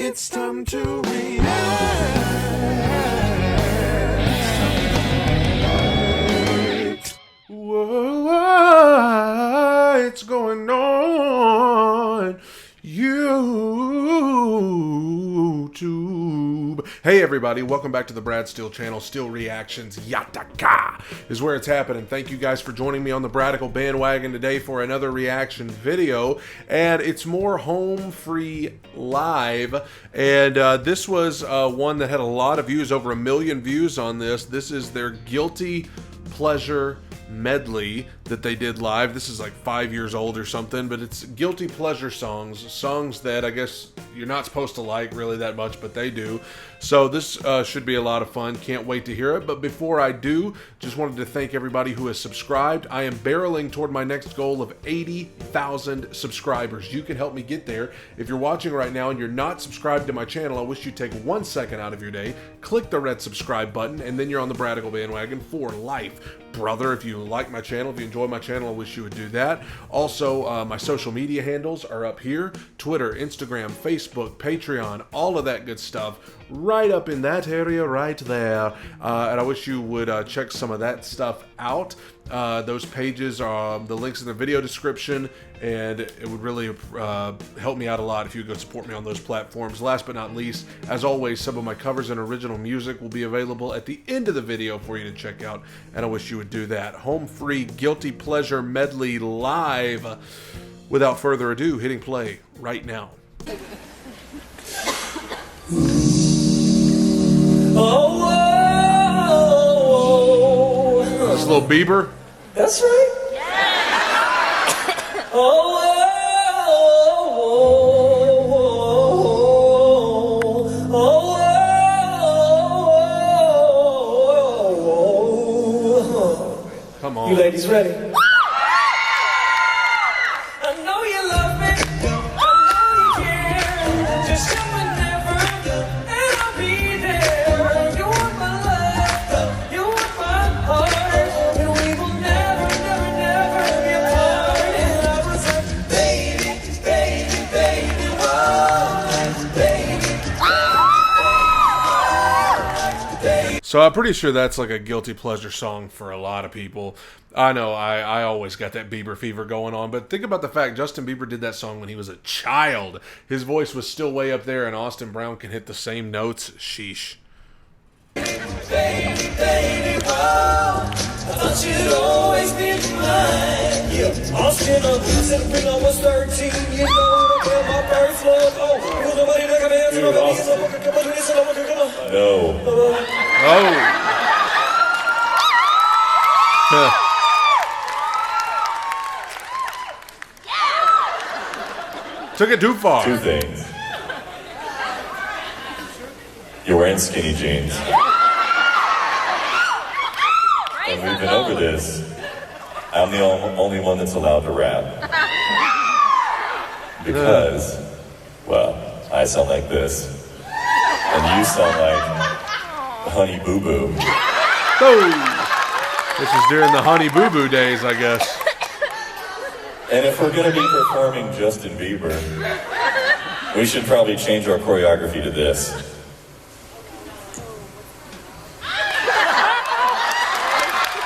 It's time to react. What's going on? YouTube. Hey everybody, welcome back to the Brad Steele channel. Steele Reactions Yataka is where it's happening. Thank you guys for joining me on the Bradical bandwagon today for another reaction video, and it's more home free live. And this was one that had a lot of views, over 1 million views on this. This is their Guilty Pleasure medley that they did live. This is like 5 years old or something, but it's guilty pleasure songs that I guess you're not supposed to like really that much, but they do. So this should be a lot of fun. Can't wait to hear it. But before I do, just wanted to thank everybody who has subscribed. I am barreling toward my next goal of 80,000 subscribers. You can help me get there. If you're watching right now and you're not subscribed to my channel, I wish you'd take 1 second out of your day, click the red subscribe button, and then you're on the Bradical bandwagon for life. Brother, if you like my channel, if you enjoy my channel, I wish you would do that. Also, my social media handles are up here: Twitter, Instagram, Facebook, Patreon, all of that good stuff right up in that area right there. And I wish you would check some of that stuff out. Those pages are the links in the video description, and it would really help me out a lot if you could support me on those platforms. Last but not least, as always, some of my covers and original music will be available at the end of the video for you to check out, and I wish you would do that. Home free Guilty Pleasure medley live. Without further ado, hitting play right now. That's a little Bieber. That's right. Yeah. Oh, come on. You ladies ready? So I'm pretty sure that's like a guilty pleasure song for a lot of people. I know I always got that Bieber fever going on, but think about the fact Justin Bieber did that song when he was a child. His voice was still way up there, and Austin Brown can hit the same notes. Sheesh. Baby, baby, oh, I thought you'd always be mine. Yeah, Austin, said when I was 13, you know, my first love. Oh, nobody like a man, No. Oh. Took it too far. Two things. You're wearing skinny jeans. And we've been over this. I'm the only one that's allowed to rap. Because, well, I sound like this. And you sound like Honey Boo Boo. Oh. This is during the Honey Boo Boo days, I guess. And if we're going to be performing Justin Bieber, we should probably change our choreography to this.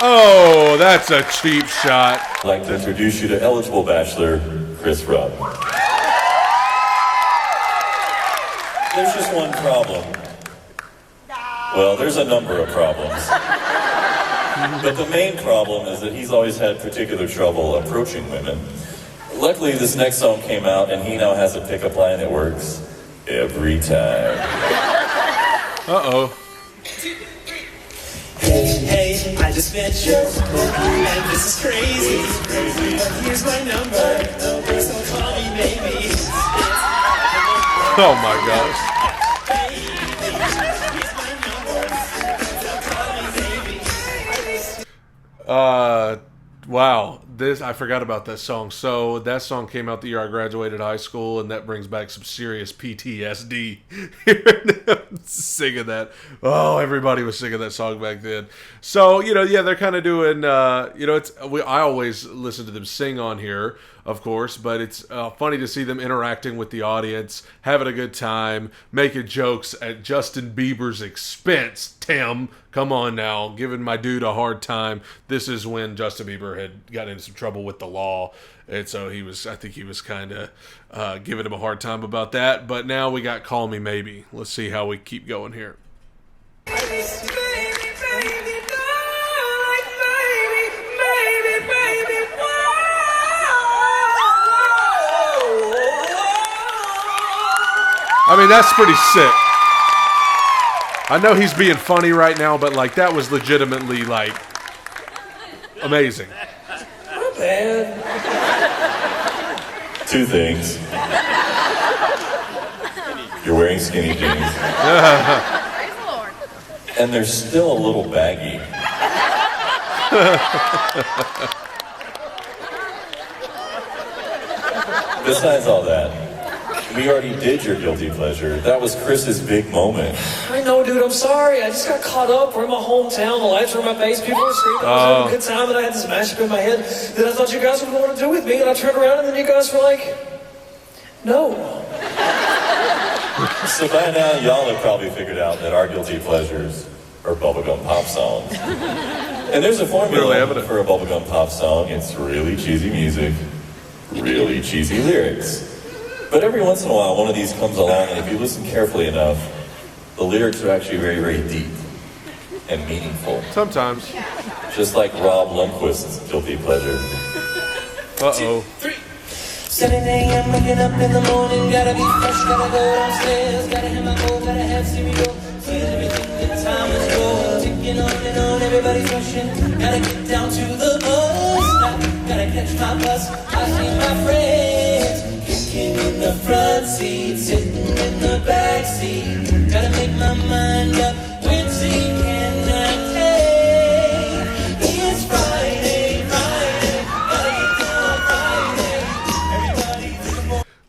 Oh, that's a cheap shot. I'd like to introduce you to eligible bachelor, Chris Rupp. There's just one problem. Well, there's a number of problems. But the main problem is that he's always had particular trouble approaching women. Luckily, this next song came out, and he now has a pickup line that works every time. Uh-oh. Hey, I just met you, and this is crazy. Here's my number, so call me maybe. Oh my gosh. Wow, I forgot about that song. So that song came out the year I graduated high school, and that brings back some serious PTSD. Singing that. Oh, everybody was singing that song back then. So, yeah, they're kind of doing, I always listen to them sing on here. of course, but it's funny to see them interacting with the audience, having a good time, making jokes at Justin Bieber's expense. Tim, come on now, giving my dude a hard time. This is when Justin Bieber had gotten into some trouble with the law, and so I think he was kind of giving him a hard time about that. But now we got Call Me Maybe. Let's see how we keep going here. I mean, that's pretty sick. I know he's being funny right now, but like that was legitimately like amazing. Not bad. Two things. You're wearing skinny jeans. And they're still a little baggy. Besides all that, we already did your guilty pleasure. That was Chris's big moment. I know, dude, I'm sorry. I just got caught up. We're in my hometown. The lights were in my face. People were screaming. I was having a good time, and I had this mashup in my head that I thought you guys would want to do with me. And I turned around, and then you guys were like, no. So by now, y'all have probably figured out that our guilty pleasures are bubblegum pop songs. And there's a formula for a bubblegum pop song. It's really cheesy music, really cheesy lyrics. But every once in a while, one of these comes along, and if you listen carefully enough, the lyrics are actually very, very deep and meaningful. Sometimes. Just like Rob Lundquist's guilty pleasure. Uh-oh. 7 a.m. waking up in the morning, gotta be fresh, gotta go downstairs, gotta have my bowl, gotta have cereal, see everything the time is going, ticking on and on, everybody's rushing, gotta get down to the bus stop, gotta catch my bus, I see my friends, kicking in the front seat, sitting in the back seat, gotta make my mind up, which seat can I take, it's Friday, gotta get down Friday.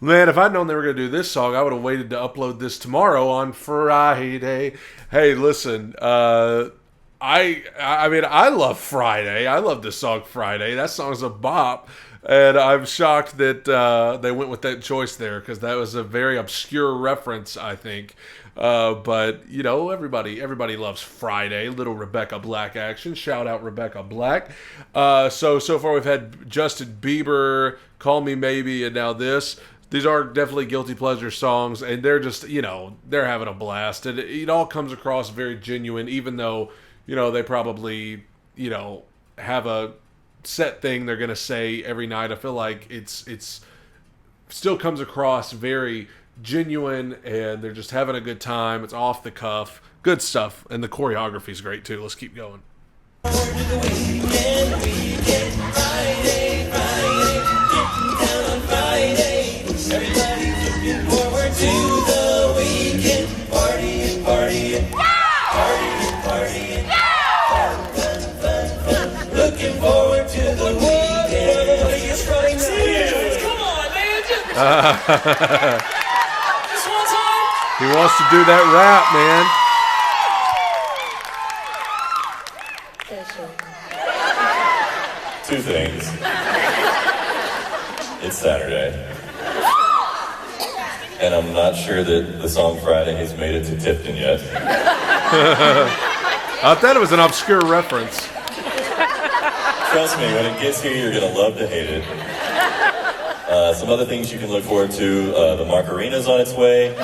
Man, if I'd known they were going to do this song, I would have waited to upload this tomorrow on Friday. Hey, listen, I mean, I love Friday. I love the song Friday. That song's a bop. And I'm shocked that they went with that choice there because that was a very obscure reference, I think. But, you know, everybody loves Friday. Little Rebecca Black action. Shout out Rebecca Black. So far we've had Justin Bieber, Call Me Maybe, and now this. These are definitely guilty pleasure songs, and they're just, you know, they're having a blast. And it all comes across very genuine, even though, you know, they probably, you know, have a set thing they're going to say every night. I feel like it's still comes across very genuine, and they're just having a good time. It's off the cuff. Good stuff. And the choreography is great, too. Let's keep going. Everybody's looking forward to the weekend. Partying, partying, partying, partying. Fun, fun, fun, fun. Looking forward to the weekend. Everybody is running serious. Come on, man. Just one time. He wants to do that rap, man. Two things. It's Saturday. And I'm not sure that the song Friday has made it to Tipton yet. I thought it was an obscure reference. Trust me, when it gets here, you're going to love to hate it. Some other things you can look forward to. The Macarina's on its way. You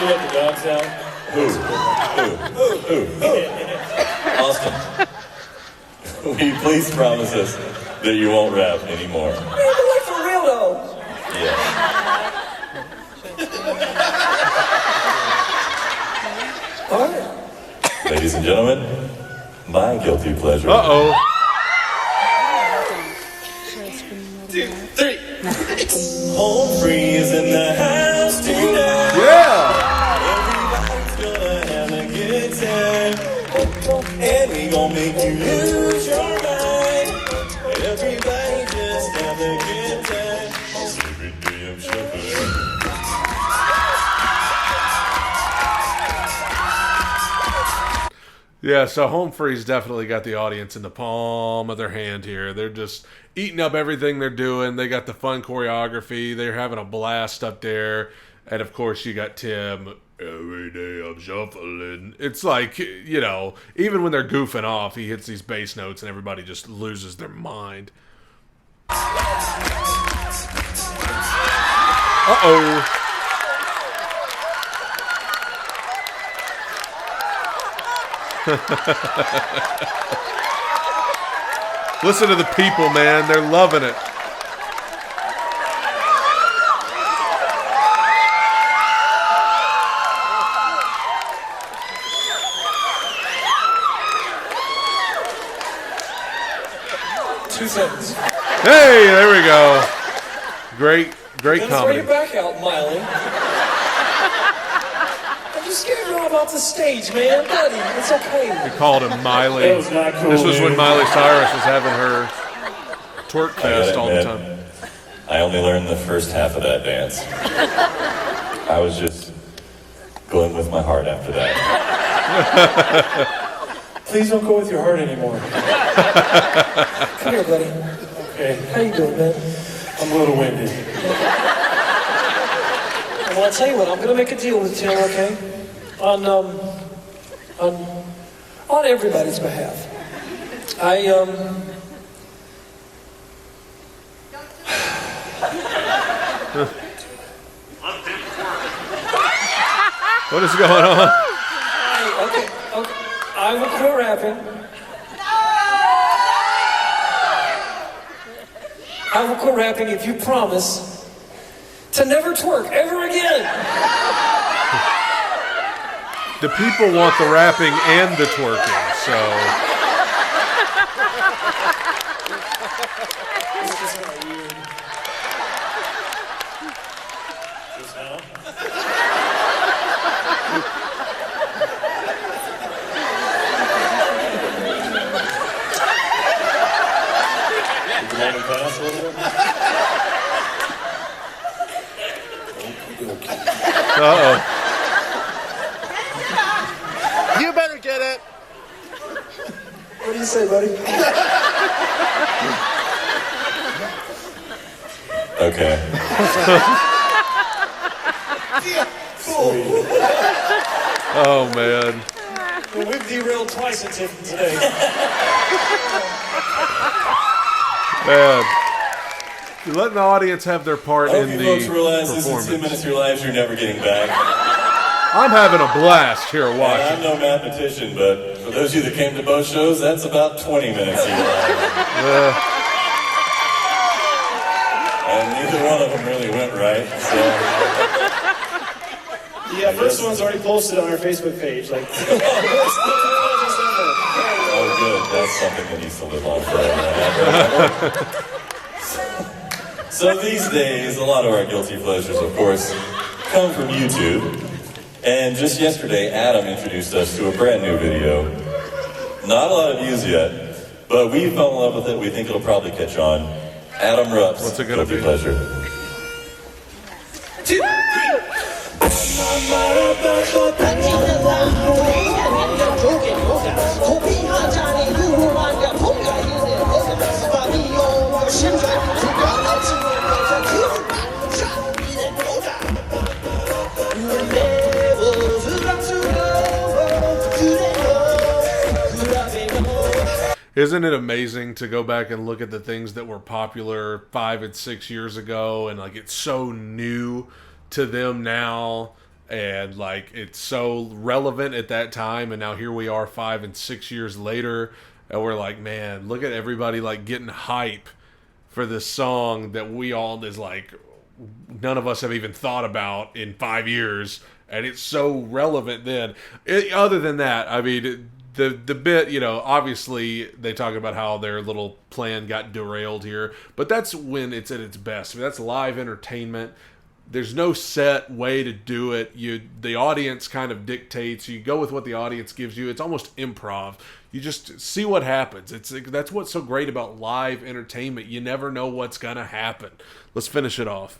let the dogs out? Who? Austin, will you please promise us that you won't rap anymore? Man, but like for real though. Yeah. All right. Ladies and gentlemen, my guilty pleasure. Uh-oh. 2, 3. Home free is in the house tonight. Yeah. Everybody's gonna have a good time. And we gonna make you lose your mind. Everybody just have a good time. Every day I'm shuffling. Yeah, so Home Free's definitely got the audience in the palm of their hand here. They're just eating up everything they're doing. They got the fun choreography. They're having a blast up there. And of course, you got Tim. Every day I'm shuffling. It's like, you know, even when they're goofing off, he hits these bass notes and everybody just loses their mind. Uh-oh. Listen to the people, man. They're loving it. Two seconds. Hey, there we go. Great Throw comedy. your back out, Miley. I'm just scared you're all about the stage, man. Buddy, it's okay. They called him Miley. That was not cool, This was when dude. Miley Cyrus was having her twerk fest all the admit, time. I only learned the first half of that dance. I was just going with my heart after that. Please don't go with your heart anymore. Come here, buddy. Okay, How you doing, man? I'm a little winded. Well, I'll tell you what. I'm gonna make a deal with Tim, okay? On everybody's behalf. What is going on? Okay. I will quit rapping. I will quit rapping if you promise to never twerk ever again. The people want the rapping and the twerking, so It's just kind of weird. Just now? Did you want me to pass a little bit? uh-oh. You better get it. What do you say, buddy? Okay. Oh, man. Well, we've derailed twice at Tiffin today. Man. You're letting the audience have their part I hope in you the folks realize this is 2 performance. minutes of your lives you're never getting back. I'm having a blast here And watching. I'm no mathematician, but for those of you that came to both shows, that's about 20 minutes of your life. And neither one of them really went right, so... Yeah, first one's already posted on our Facebook page. Like, Oh, good. That's something that needs to live on forever. So these days, a lot of our guilty pleasures, of course, come from YouTube. And just yesterday, Adam introduced us to a brand new video. Not a lot of views yet, but we fell in love with it. We think it'll probably catch on. Adam Rupp's What's it gonna guilty be? pleasure. Isn't it amazing to go back and look at the things that were popular 5 and 6 years ago, and like it's so new to them now, and like it's so relevant at that time, and now here we are 5 and 6 years later, and we're like, man, look at everybody like getting hype for this song that we all is like none of us have even thought about in 5 years, and it's so relevant then. Other than that, I mean, the bit, you know, obviously they talk about how their little plan got derailed here, but that's when it's at its best. I mean, that's live entertainment. There's no set way to do it. The audience kind of dictates. You go with what the audience gives you. It's almost improv. You just see what happens. That's what's so great about live entertainment. You never know what's gonna happen. Let's finish it off.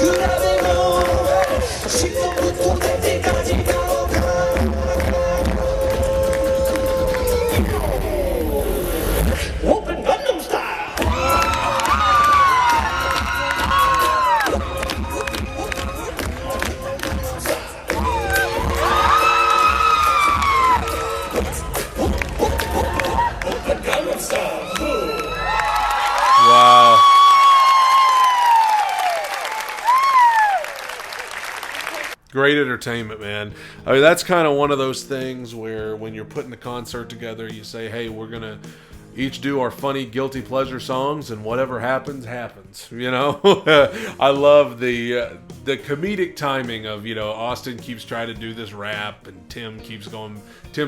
Could Great entertainment, man. I mean, that's kind of one of those things where when you're putting the concert together, you say, hey, we're going to each do our funny guilty pleasure songs, and whatever happens, happens. You know, I love the comedic timing of, you know, Austin keeps trying to do this rap, and Tim's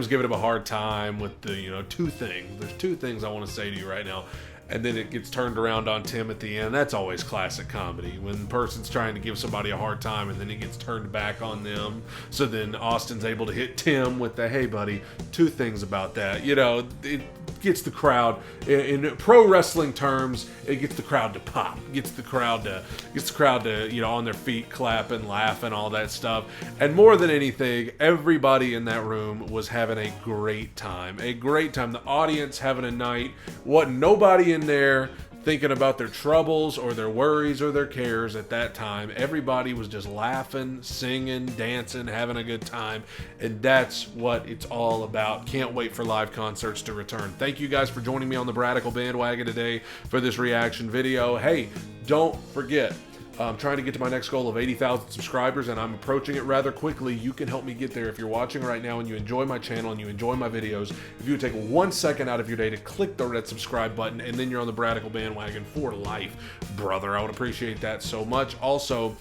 giving him a hard time with the, you know, two things. There's two things I want to say to you right now. And then it gets turned around on Tim at the end. That's always classic comedy. When the person's trying to give somebody a hard time and then it gets turned back on them. So then Austin's able to hit Tim with the, hey buddy, two things about that. You know, it gets the crowd, in pro wrestling terms, it gets the crowd to pop. Gets the crowd to, you know, on their feet, clapping, laughing, all that stuff. And more than anything, everybody in that room was having a great time. A great time. The audience having a night. Wasn't nobody in there thinking about their troubles or their worries or their cares at that time. Everybody was just laughing, singing, dancing, having a good time, and that's what it's all about. Can't wait for live concerts to return. Thank you guys for joining me on the Bradical bandwagon today for this reaction video. Hey, don't forget, I'm trying to get to my next goal of 80,000 subscribers, and I'm approaching it rather quickly. You can help me get there. If you're watching right now and you enjoy my channel and you enjoy my videos, if you would take 1 second out of your day to click the red subscribe button, and then you're on the Bradical bandwagon for life, brother. I would appreciate that so much. Also,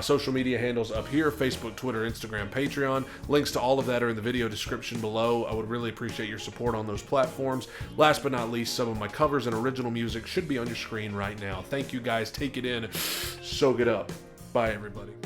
social media handles up here: Facebook, Twitter, Instagram, Patreon. Links to all of that are in the video description below. I would really appreciate your support on those platforms. Last but not least, some of my covers and original music should be on your screen right now. Thank you guys. Take it in. Soak it up. Bye, everybody.